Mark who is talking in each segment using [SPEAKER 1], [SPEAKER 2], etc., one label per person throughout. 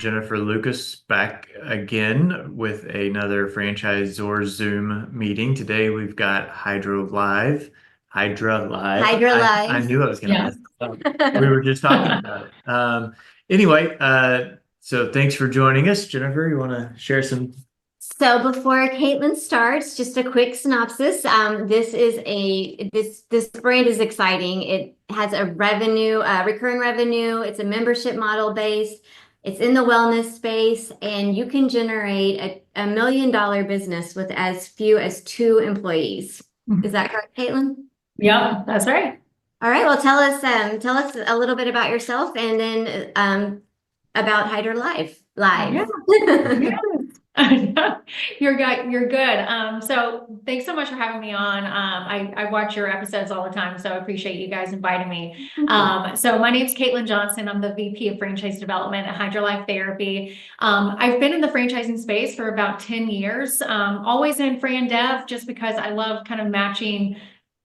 [SPEAKER 1] Jennifer Lucas back again with another Franchisor Zoom meeting. Today we've got HydralIVe. HydralIVe. I
[SPEAKER 2] HydralIVe.
[SPEAKER 1] knew I was going to
[SPEAKER 3] Yeah.
[SPEAKER 1] mess it up. We were just talking about it. Anyway, so thanks for joining us. Jennifer, you want to share some?
[SPEAKER 2] So before Kaitlin starts, just a quick synopsis. This brand is exciting. It has a recurring revenue. It's a membership model based. It's in the wellness space, and you can generate a $1 million business with as few as 2 employees. Is that correct, Kaitlin?
[SPEAKER 3] Yep, that's right.
[SPEAKER 2] All right. Well, tell us a little bit about yourself, and then about HydralIVe Live.
[SPEAKER 3] Yeah. You're good. So thanks so much for having me on. I watch your episodes all the time, so I appreciate you guys inviting me. So my name's Kaitlin Johnson. I'm the VP of Franchise Development at HydralIVe Therapy. I've been in the franchising space for about 10 years, always in Fran Dev, just because I love kind of matching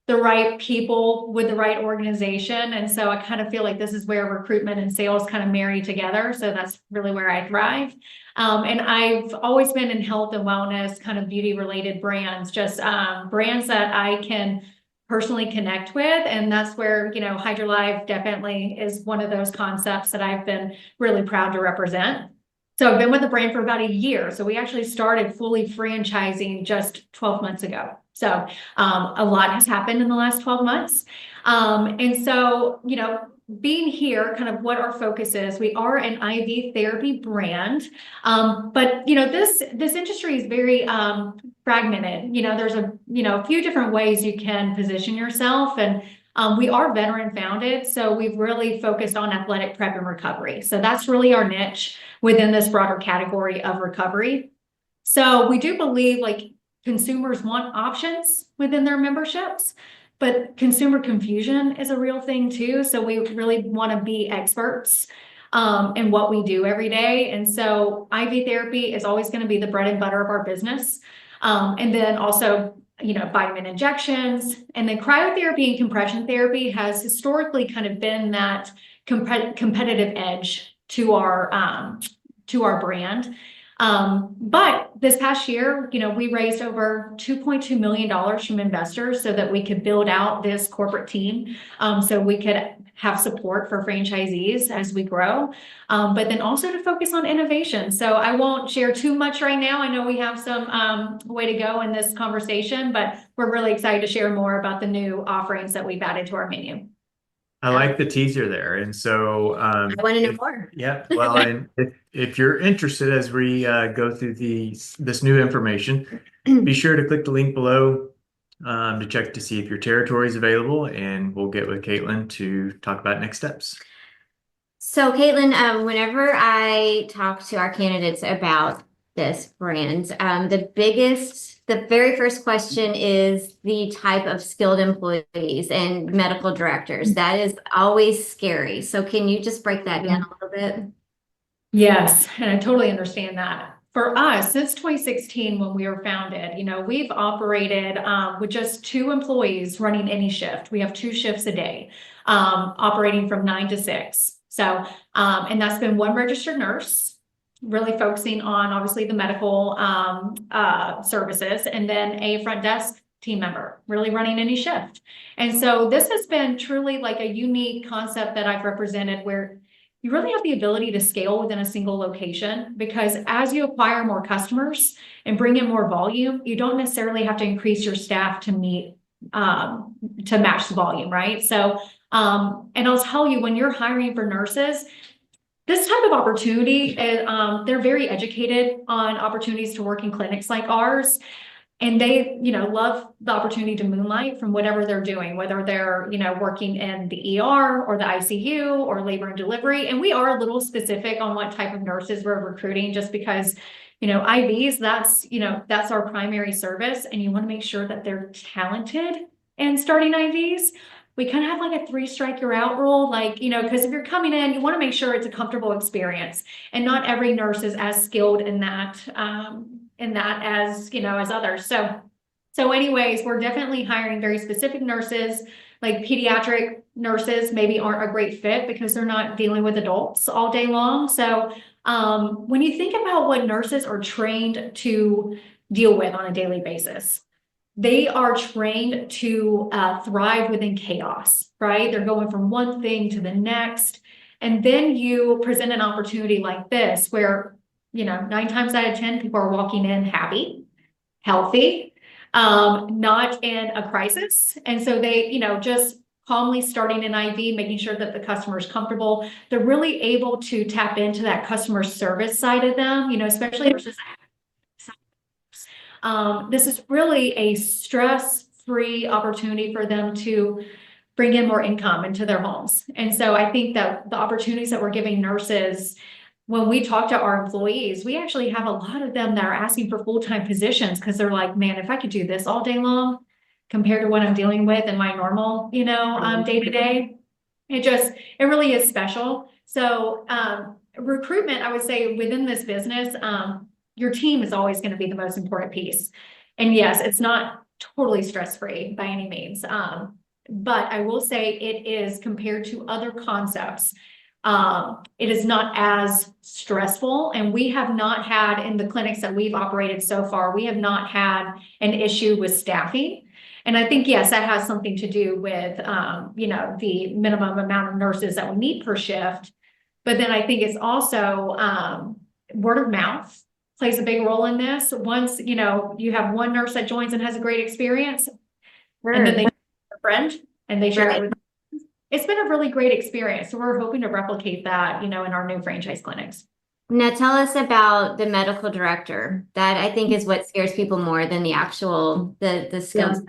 [SPEAKER 3] the right people with the right organization. And so I kind of feel like this is where recruitment and sales kind of marry together. So that's really where I thrive. And I've always been in health and wellness, kind of beauty related brands, just brands that I can personally connect with. And that's where, HydralIVe definitely is one of those concepts that I've been really proud to represent. So I've been with the brand for about a year. So we actually started fully franchising just 12 months ago. So a lot has happened in the last 12 months. And so, being here, kind of what our focus is, we are an IV therapy brand. But, this industry is very fragmented. There's a few different ways you can position yourself. And we are veteran founded. So we've really focused on athletic prep and recovery. So that's really our niche within this broader category of recovery. So we do believe consumers want options within their memberships, but consumer confusion is a real thing too. So we really want to be experts in what we do every day. And so IV therapy is always going to be the bread and butter of our business. And then also, vitamin injections, and then cryotherapy and compression therapy has historically kind of been that competitive edge to our brand. But this past year, we raised over $2.2 million from investors so that we could build out this corporate team, so we could have support for franchisees as we grow, but then also to focus on innovation. So I won't share too much right now. I know we have some way to go in this conversation, but we're really excited to share more about the new offerings that we've added to our menu.
[SPEAKER 1] I like the teaser there. And so
[SPEAKER 2] I want to know more.
[SPEAKER 1] Yeah, well, and if you're interested as we go through this new information, be sure to click the link below to check to see if your territory is available, and we'll get with Kaitlin to talk about next steps.
[SPEAKER 2] So Kaitlin, whenever I talk to our candidates about this brand, the very first question is the type of skilled employees and medical directors. That is always scary. So can you just break that down a little bit?
[SPEAKER 3] Yes, and I totally understand that. For us, since 2016, when we were founded, we've operated with just 2 employees running any shift. We have 2 shifts a day, operating from 9 to 6. So, and that's been 1 registered nurse, really focusing on obviously the medical services, and then a front desk team member really running any shift. And so this has been truly like a unique concept that I've represented, where you really have the ability to scale within a single location, because as you acquire more customers and bring in more volume, you don't necessarily have to increase your staff to match the volume, right? So, and I'll tell you, when you're hiring for nurses, this type of opportunity, they're very educated on opportunities to work in clinics like ours. And they, love the opportunity to moonlight from whatever they're doing, whether they're, working in the ER or the ICU or labor and delivery. And we are a little specific on what type of nurses we're recruiting, just because, IVs, that's our primary service. And you want to make sure that they're talented in starting IVs. We kind of have like a 3 strike you're out rule, because if you're coming in, you want to make sure it's a comfortable experience, and not every nurse is as skilled in that as, as others. So anyways, we're definitely hiring very specific nurses. Like pediatric nurses maybe aren't a great fit because they're not dealing with adults all day long. So When you think about what nurses are trained to deal with on a daily basis, they are trained to thrive within chaos, right? They're going from one thing to the next. And then you present an opportunity like this where, 9 times out of 10, people are walking in happy, healthy, not in a crisis. And so they, just calmly starting an IV, making sure that the customer is comfortable. They're really able to tap into that customer service side of them, especially versus this is really a stress-free opportunity for them to bring in more income into their homes. And so I think that the opportunities that we're giving nurses, when we talk to our employees, we actually have a lot of them that are asking for full-time positions because they're like, man, if I could do this all day long compared to what I'm dealing with in my normal, day to day, it really is special. So recruitment, I would say within this business, your team is always going to be the most important piece. And yes, it's not totally stress-free by any means. But I will say it is, compared to other concepts, it is not as stressful. And we have not had, in the clinics that we've operated so far, we have not had an issue with staffing. And I think, yes, that has something to do with, the minimum amount of nurses that we need per shift. But then I think it's also word of mouth plays a big role in this. Once, you have one nurse that joins and has a great experience, and then they a friend and they share it with them. It's been a really great experience. So we're hoping to replicate that, in our new franchise clinics.
[SPEAKER 2] Now tell us about the medical director. That I think is what scares people more than the actual, the skills.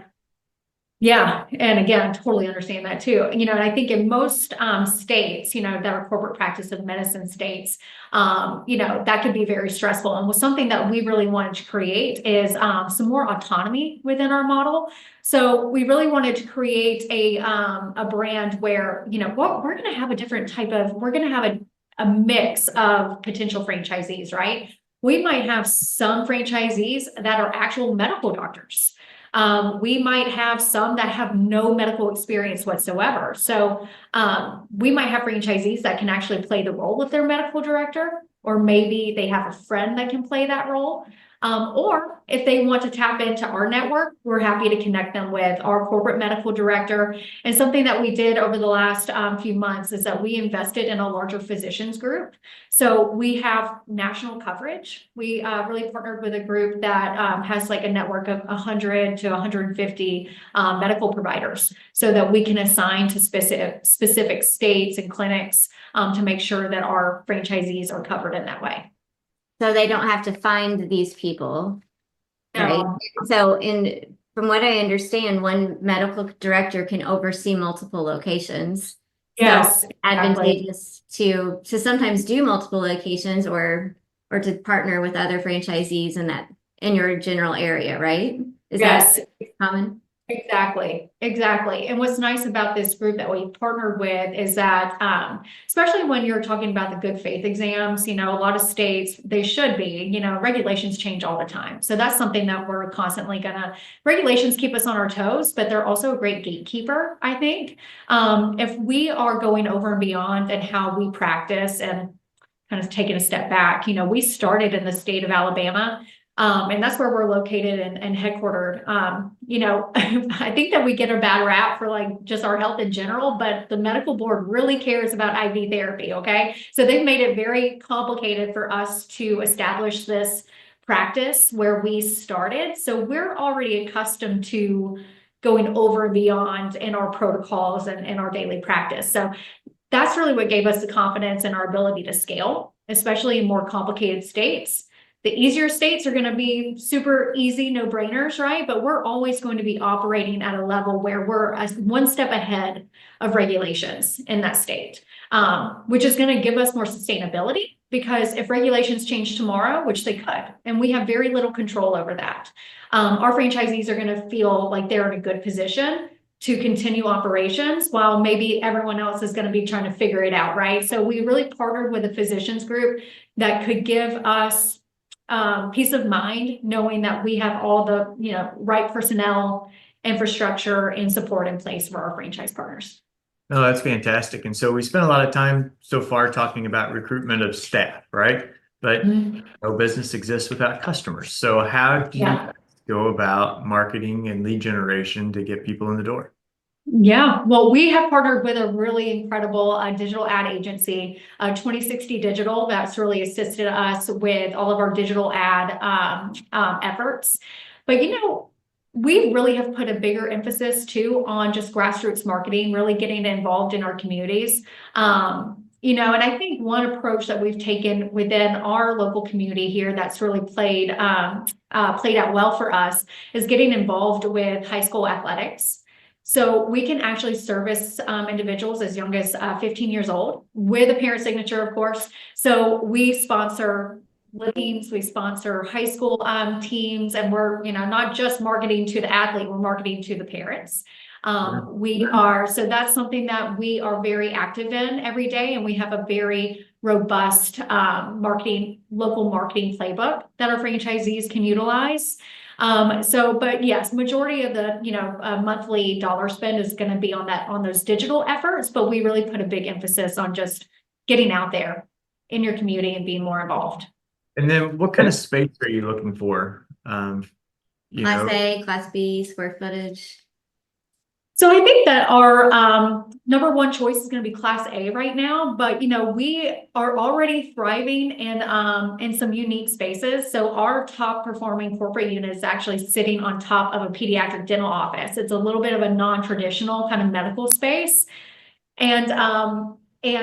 [SPEAKER 3] Yeah. And again, I totally understand that too. And I think in most states, that are corporate practice of medicine states, that could be very stressful. And was something that we really wanted to create is some more autonomy within our model. So we really wanted to create a brand where, we're going to have a different type of, we're going to have a mix of potential franchisees, right? We might have some franchisees that are actual medical doctors. We might have some that have no medical experience whatsoever. So we might have franchisees that can actually play the role of their medical director, or maybe they have a friend that can play that role. Or if they want to tap into our network, we're happy to connect them with our corporate medical director. And something that we did over the last few months is that we invested in a larger physicians group. So we have national coverage. We really partnered with a group that has like a network of 100 to 150 medical providers, so that we can assign to specific states and clinics to make sure that our franchisees are covered in that way.
[SPEAKER 2] So they don't have to find these people, right?
[SPEAKER 3] No.
[SPEAKER 2] So from what I understand, one medical director can oversee multiple locations.
[SPEAKER 3] Yes,
[SPEAKER 2] so advantageous to sometimes do multiple locations or to partner with other franchisees in your general area, right? Is that common?
[SPEAKER 3] Exactly. And what's nice about this group that we partnered with is that, especially when you're talking about the good faith exams, a lot of states, they should be, regulations change all the time. So that's something that we're constantly regulations keep us on our toes, but they're also a great gatekeeper, I think. If we are going over and beyond in how we practice and kind of taking a step back, we started in the state of Alabama. And that's where we're located and headquartered. I think that we get a bad rap for like just our health in general, but the medical board really cares about IV therapy. Okay. So they've made it very complicated for us to establish this practice where we started. So we're already accustomed to going over and beyond in our protocols and in our daily practice. So that's really what gave us the confidence in our ability to scale, especially in more complicated states. The easier states are going to be super easy, no brainers, right? But we're always going to be operating at a level where we're one step ahead of regulations in that state, which is going to give us more sustainability, because if regulations change tomorrow, which they could, and we have very little control over that, our franchisees are going to feel like they're in a good position to continue operations while maybe everyone else is going to be trying to figure it out, right? So we really partnered with a physicians group that could give us peace of mind, knowing that we have all the right personnel, infrastructure, and support in place for our franchise partners.
[SPEAKER 1] No, that's fantastic. And so we spent a lot of time so far talking about recruitment of staff, right? But no business exists without customers. So how do you
[SPEAKER 3] Yeah.
[SPEAKER 1] go about marketing and lead generation to get people in the door?
[SPEAKER 3] Yeah, well, we have partnered with a really incredible digital ad agency, 2060 Digital, that's really assisted us with all of our digital ad efforts. But we really have put a bigger emphasis too on just grassroots marketing, really getting involved in our communities. And I think one approach that we've taken within our local community here that's really played out well for us is getting involved with high school athletics. So we can actually service individuals as young as 15 years old with a parent signature, of course. So we sponsor teams, we sponsor high school teams, and we're not just marketing to the athlete, we're marketing to the parents. So that's something that we are very active in every day, and we have a very robust local marketing playbook that our franchisees can utilize. But yes, majority of the, monthly dollar spend is going to be on those digital efforts, but we really put a big emphasis on just getting out there in your community and being more involved.
[SPEAKER 1] And then what kind of space are you looking for?
[SPEAKER 2] Class A, Class B, square footage.
[SPEAKER 3] So I think that our number one choice is going to be Class A right now, but we are already thriving in some unique spaces. So our top performing corporate unit is actually sitting on top of a pediatric dental office. It's a little bit of a non-traditional kind of medical space. And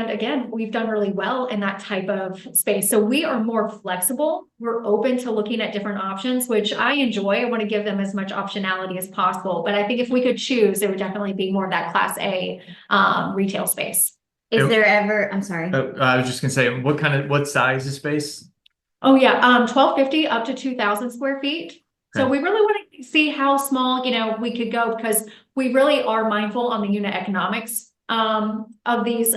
[SPEAKER 3] again, we've done really well in that type of space. So we are more flexible. We're open to looking at different options, which I enjoy. I want to give them as much optionality as possible. But I think if we could choose, it would definitely be more of that Class A retail space.
[SPEAKER 2] Is there ever, I'm sorry.
[SPEAKER 1] I was just gonna say, what size is space?
[SPEAKER 3] Oh yeah, 1250 up to 2000 square feet. So
[SPEAKER 1] Okay.
[SPEAKER 3] we really want to see how small, we could go, because we really are mindful on the unit economics of these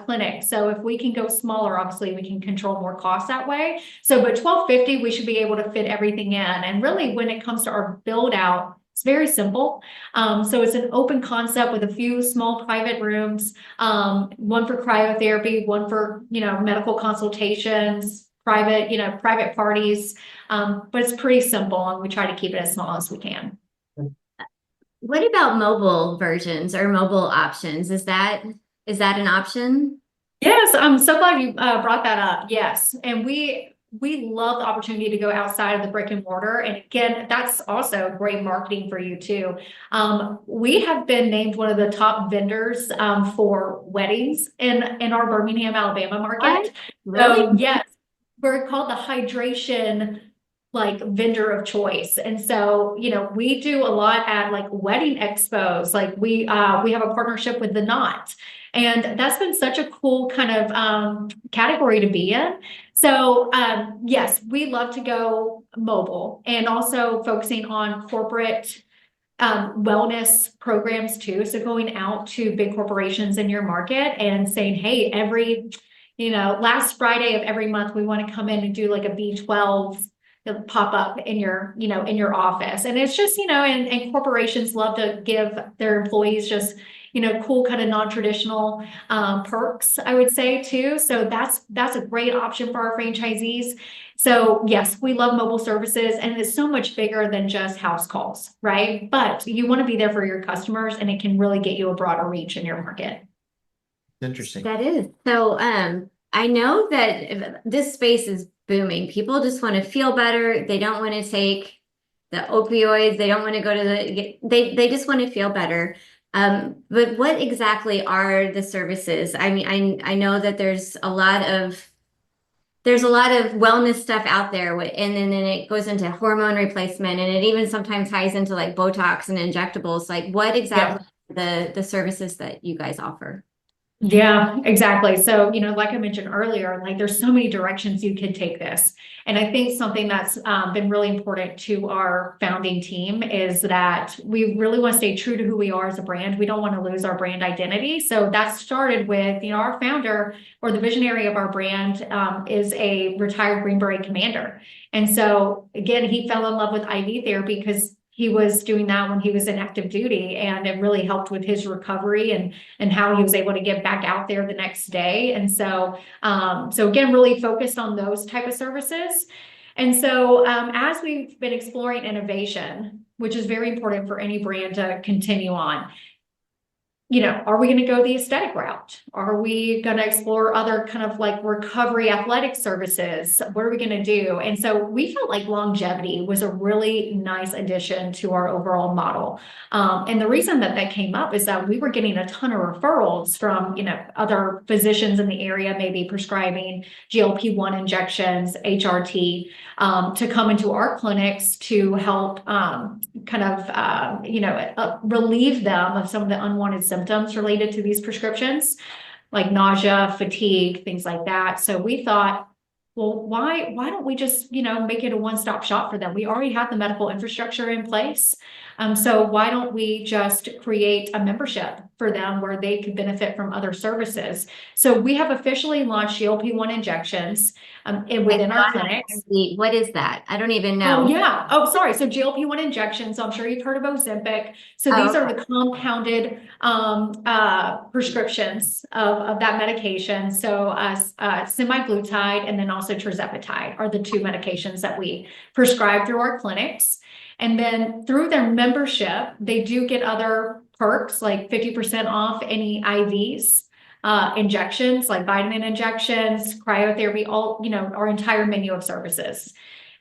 [SPEAKER 3] clinics. So if we can go smaller, obviously we can control more costs that way. So, but 1250, we should be able to fit everything in. And really, when it comes to our build out, it's very simple. So it's an open concept with a few small private rooms, one for cryotherapy, one for, medical consultations, private parties. But it's pretty simple, and we try to keep it as small as we can.
[SPEAKER 2] What about mobile versions or mobile options? Is that an option?
[SPEAKER 3] Yes, I'm so glad you brought that up. Yes, and we love the opportunity to go outside of the brick and mortar. And again, that's also great marketing for you too. We have been named one of the top vendors for weddings in our Birmingham, Alabama market.
[SPEAKER 2] Really?
[SPEAKER 3] So yes, we're called the hydration vendor of choice. And so, we do a lot at wedding expos. We have a partnership with The Knot, and that's been such a cool kind of category to be in. So yes, we love to go mobile, and also focusing on corporate wellness programs too. So going out to big corporations in your market and saying, hey, every last Friday of every month, we want to come in and do a B12 pop up in your office. And it's just, and corporations love to give their employees just, cool kind of non-traditional perks, I would say too. So that's a great option for our franchisees. So yes, we love mobile services, and it's so much bigger than just house calls, right? But you want to be there for your customers, and it can really get you a broader reach in your market.
[SPEAKER 1] Interesting.
[SPEAKER 2] That is. So I know that this space is booming. People just want to feel better. They don't want to take the opioids. They don't want to go to they just want to feel better. But what exactly are the services? I mean, I know that there's a lot of wellness stuff out there, and then it goes into hormone replacement, and it even sometimes ties into Botox and injectables. What exactly are the services that you guys offer?
[SPEAKER 3] Yeah, exactly. So, like I mentioned earlier, there's so many directions you can take this. And I think something that's been really important to our founding team is that we really want to stay true to who we are as a brand. We don't want to lose our brand identity. So that started with, our founder, or the visionary of our brand, is a retired Green Beret commander. And so again, he fell in love with IV therapy because he was doing that when he was in active duty, and it really helped with his recovery and how he was able to get back out there the next day. And so, so again, really focused on those type of services. And so, as we've been exploring innovation, which is very important for any brand to continue on, you know, are we going to go the aesthetic route? Are we going to explore other kind of like recovery athletic services? What are we going to do? And so we felt like longevity was a really nice addition to our overall model. And the reason that that came up is that we were getting a ton of referrals from, you know, other physicians in the area, maybe prescribing GLP-1 injections, HRT, to come into our clinics to help relieve them of some of the unwanted symptoms related to these prescriptions, like nausea, fatigue, things like that. So we thought, well, why don't we just, you know, make it a one-stop shop for them? We already have the medical infrastructure in place. So why don't we just create a membership for them where they could benefit from other services? So we have officially launched GLP-1 injections within our clinics.
[SPEAKER 2] What is that? I don't even
[SPEAKER 3] Oh,
[SPEAKER 2] know.
[SPEAKER 3] yeah. Oh, sorry. So GLP-1 injections. So I'm sure you've heard of Ozempic. So these are the compounded prescriptions of that medication. So semaglutide and then also tirzepatide are the two medications that we prescribe through our clinics. And then through their membership, they do get other perks like 50% off any IVs, injections like vitamin injections, cryotherapy, all, you know, our entire menu of services.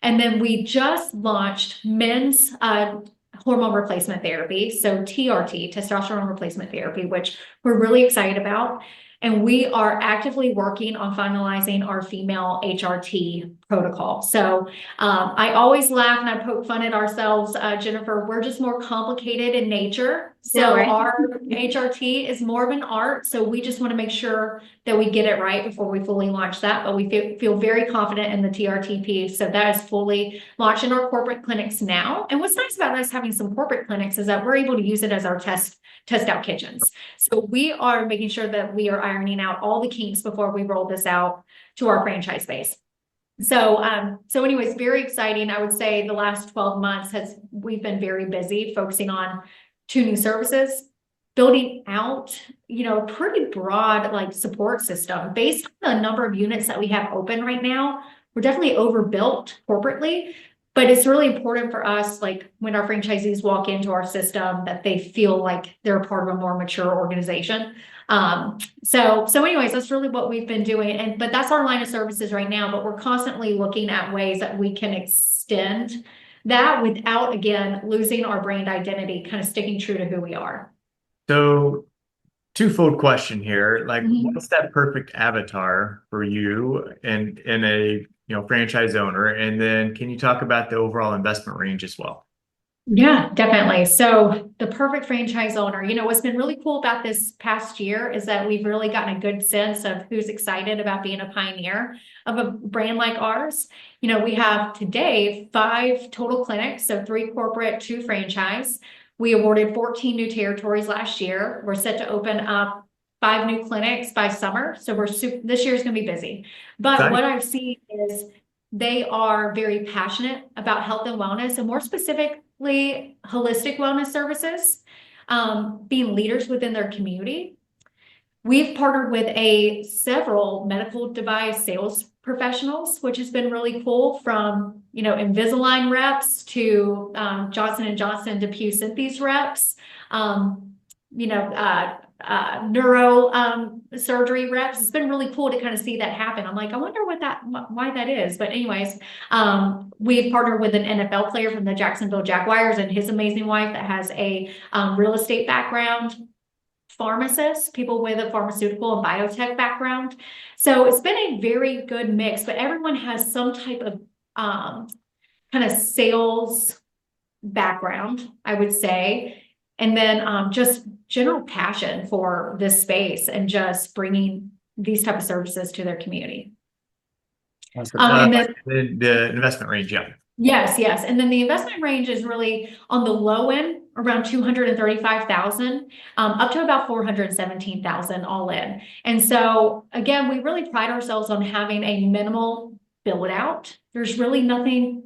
[SPEAKER 3] And then we just launched men's hormone replacement therapy, so TRT, testosterone replacement therapy, which we're really excited about. And we are actively working on finalizing our female HRT protocol. So I always laugh and I poke fun at ourselves, Jennifer, we're just more complicated in nature. So our HRT is more of an art. So we just want to make sure that we get it right before we fully launch that. But we feel very confident in the TRT piece. So that is fully launched in our corporate clinics now. And what's nice about us having some corporate clinics is that we're able to use it as our test out kitchens. So we are making sure that we are ironing out all the kinks before we roll this out to our franchise base. So anyways, very exciting. I would say the last 12 months we've been very busy focusing on 2 new services, building out, you know, pretty broad like support system based on the number of units that we have open right now. We're definitely overbuilt corporately, but it's really important for us, like when our franchisees walk into our system, that they feel like they're a part of a more mature organization. So anyways, that's really what we've been doing. But that's our line of services right now, but we're constantly looking at ways that we can extend that without, again, losing our brand identity, kind of sticking true to who we are.
[SPEAKER 1] So twofold question here, like what's that perfect avatar for you and a, you know, franchise owner? And then can you talk about the overall investment range as well?
[SPEAKER 3] Yeah, definitely. So the perfect franchise owner, you know, what's been really cool about this past year is that we've really gotten a good sense of who's excited about being a pioneer of a brand like ours. You know, we have today 5 total clinics, so 3 corporate, 2 franchise. We awarded 14 new territories last year. We're set to open up 5 new clinics by summer. So this year's going to be busy. But what I've seen is they are very passionate about health and wellness, and more specifically, holistic wellness services, being leaders within their community. We've partnered with several medical device sales professionals, which has been really cool, from, you know, Invisalign reps to Johnson & Johnson DePuy Synthes reps, neuro surgery reps. It's been really cool to kind of see that happen. I'm like, I wonder why that is. But anyways, we've partnered with an NFL player from the Jacksonville Jaguars and his amazing wife that has a real estate background, pharmacists, people with a pharmaceutical and biotech background. So it's been a very good mix, but everyone has some type of kind of sales background, I would say. And then just general passion for this space and just bringing these type of services to their community.
[SPEAKER 1] And then the investment range, yeah.
[SPEAKER 3] Yes. And then the investment range is really on the low end, around $235,000, up to about $417,000 all in. And so again, we really pride ourselves on having a minimal build out. There's really nothing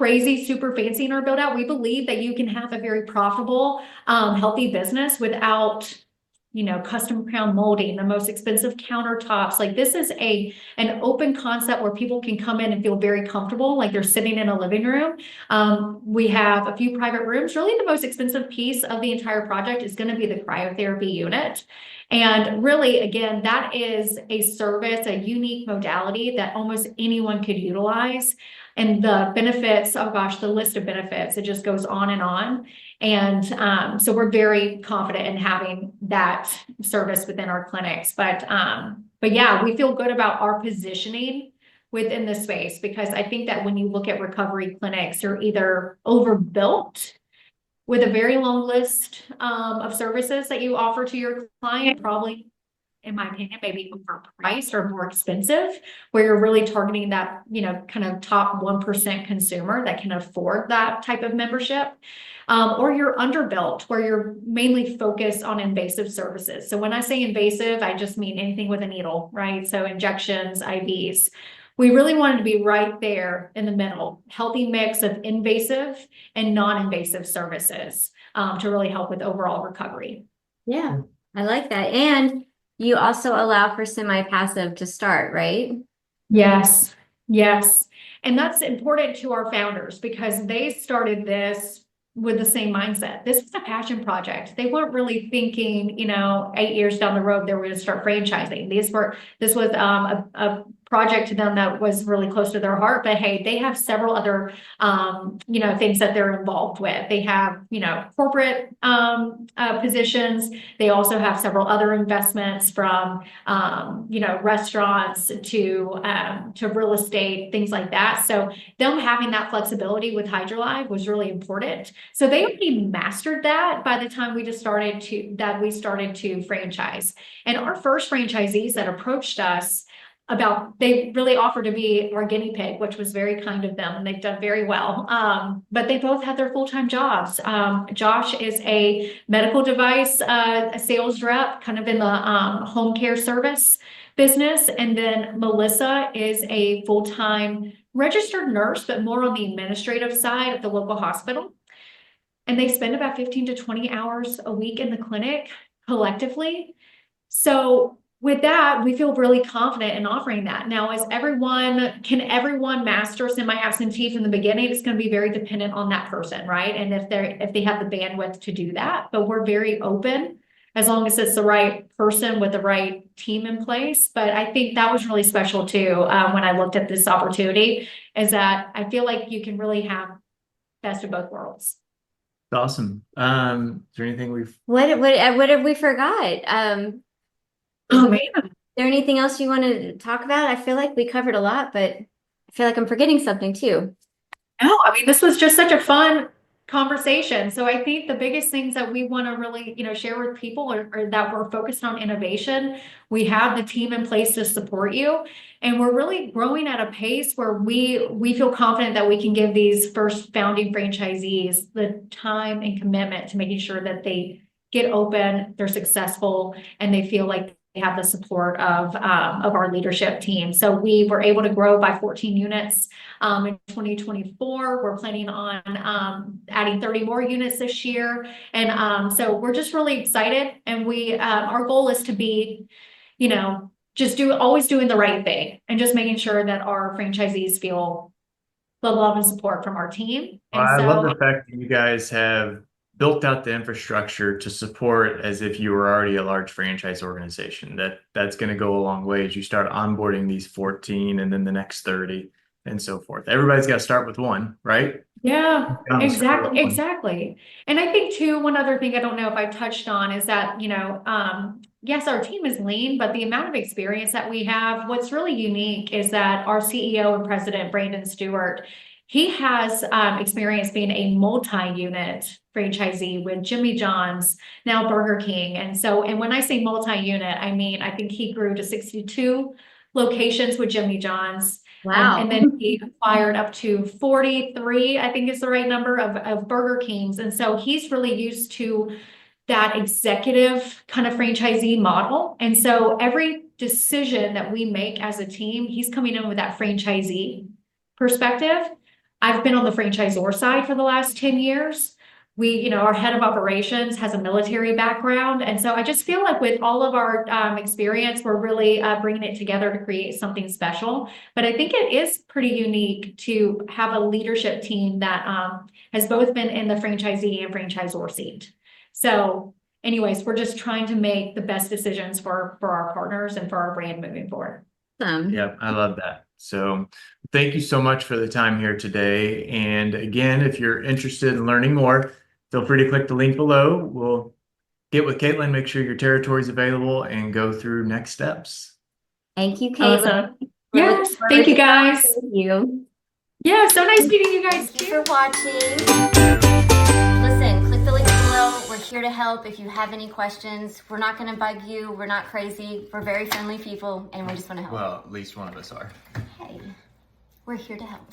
[SPEAKER 3] crazy, super fancy in our build out. We believe that you can have a very profitable, healthy business without, custom crown molding, the most expensive countertops. Like this is an open concept where people can come in and feel very comfortable, like they're sitting in a living room. We have a few private rooms. Really, the most expensive piece of the entire project is going to be the cryotherapy unit. And really, again, that is a service, a unique modality that almost anyone could utilize. And the benefits, oh gosh, the list of benefits, it just goes on and on. And so we're very confident in having that service within our clinics. But yeah, we feel good about our positioning within the space, because I think that when you look at recovery clinics, they're either overbuilt with a very long list of services that you offer to your client, probably, in my opinion, maybe overpriced or more expensive, where you're really targeting that, kind of top 1% consumer that can afford that type of membership. Or you're underbuilt, where you're mainly focused on invasive services. So when I say invasive, I just mean anything with a needle, right? So injections, IVs. We really wanted to be right there in the middle, healthy mix of invasive and non-invasive services to really help with overall recovery.
[SPEAKER 2] Yeah, I like that. And you also allow for semi-passive to start, right?
[SPEAKER 3] Yes, yes. And that's important to our founders, because they started this with the same mindset. This was a passion project. They weren't really thinking, 8 years down the road, they were going to start franchising. This was a project to them that was really close to their heart. But hey, they have several other, things that they're involved with. They have, corporate positions. They also have several other investments, from, restaurants to real estate, things like that. So them having that flexibility with HydralIVe was really important. So they already mastered that by the time we started to franchise. And our first franchisees that approached us, they really offered to be our guinea pig, which was very kind of them, and they've done very well. But they both had their full-time jobs. Josh is a medical device a sales rep, kind of in the home care service business. And then Melissa is a full-time registered nurse, but more on the administrative side at the local hospital. And they spend about 15 to 20 hours a week in the clinic collectively. So with that, we feel really confident in offering that. Now, can everyone master semi-absentee from the beginning? It's going to be very dependent on that person, right? And if they have the bandwidth to do that. But we're very open, as long as it's the right person with the right team in place. But I think that was really special too, when I looked at this opportunity, is that I feel like you can really have best of both worlds.
[SPEAKER 1] Awesome. Is there anything
[SPEAKER 2] what have we forgot?
[SPEAKER 3] Oh man.
[SPEAKER 2] Is there anything else you want to talk about? I feel like we covered a lot, but I feel like I'm forgetting something too.
[SPEAKER 3] No, I mean, this was just such a fun conversation. So I think the biggest things that we want to really, share with people are that we're focused on innovation. We have the team in place to support you. And we're really growing at a pace where we feel confident that we can give these first founding franchisees the time and commitment to making sure that they get open, they're successful, and they feel like they have the support of our leadership team. So we were able to grow by 14 units in 2024. We're planning on adding 30 more units this year. And so we're just really excited. And our goal is to be, always doing the right thing, and just making sure that our franchisees feel the love and support from our team.
[SPEAKER 1] Well, I love the fact that you guys have built out the infrastructure to support as if you were already a large franchise organization. That's going to go a long way as you start onboarding these 14 and then the next 30 and so forth. Everybody's got to start with one, right?
[SPEAKER 3] Yeah, exactly. And I think too, one other thing I don't know if I touched on is that, yes, our team is lean, but the amount of experience that we have, what's really unique is that our CEO and president, Brandon Stewart, he has experience being a multi-unit franchisee with Jimmy John's, now Burger King. And when I say multi-unit, I mean, I think he grew to 62 locations with Jimmy John's.
[SPEAKER 2] Wow.
[SPEAKER 3] And then he acquired up to 43, I think is the right number, of Burger Kings. And so he's really used to that executive kind of franchisee model. And so every decision that we make as a team, he's coming in with that franchisee perspective. I've been on the franchisor side for the last 10 years. Our head of operations has a military background. And so I just feel like with all of our experience, we're really bringing it together to create something special. But I think it is pretty unique to have a leadership team that has both been in the franchisee and franchisor seat. So anyways, we're just trying to make the best decisions for our partners and for our brand moving forward.
[SPEAKER 1] Yeah, I love that. So thank you so much for the time here today. And again, if you're interested in learning more, feel free to click the link below. We'll get with Kaitlin, make sure your territory is available, and go through next steps.
[SPEAKER 2] Thank you, Kaitlin.
[SPEAKER 3] Awesome. Yes, thank you guys.
[SPEAKER 2] Thank you.
[SPEAKER 3] Yeah, so nice meeting you guys
[SPEAKER 2] Thank you
[SPEAKER 3] too.
[SPEAKER 2] for watching. Listen, click the link below. We're here to help if you have any questions. We're not going to bug you. We're not crazy. We're very friendly people, and we just want to help.
[SPEAKER 1] Well, at least one of us are.
[SPEAKER 2] Hey, we're here to help.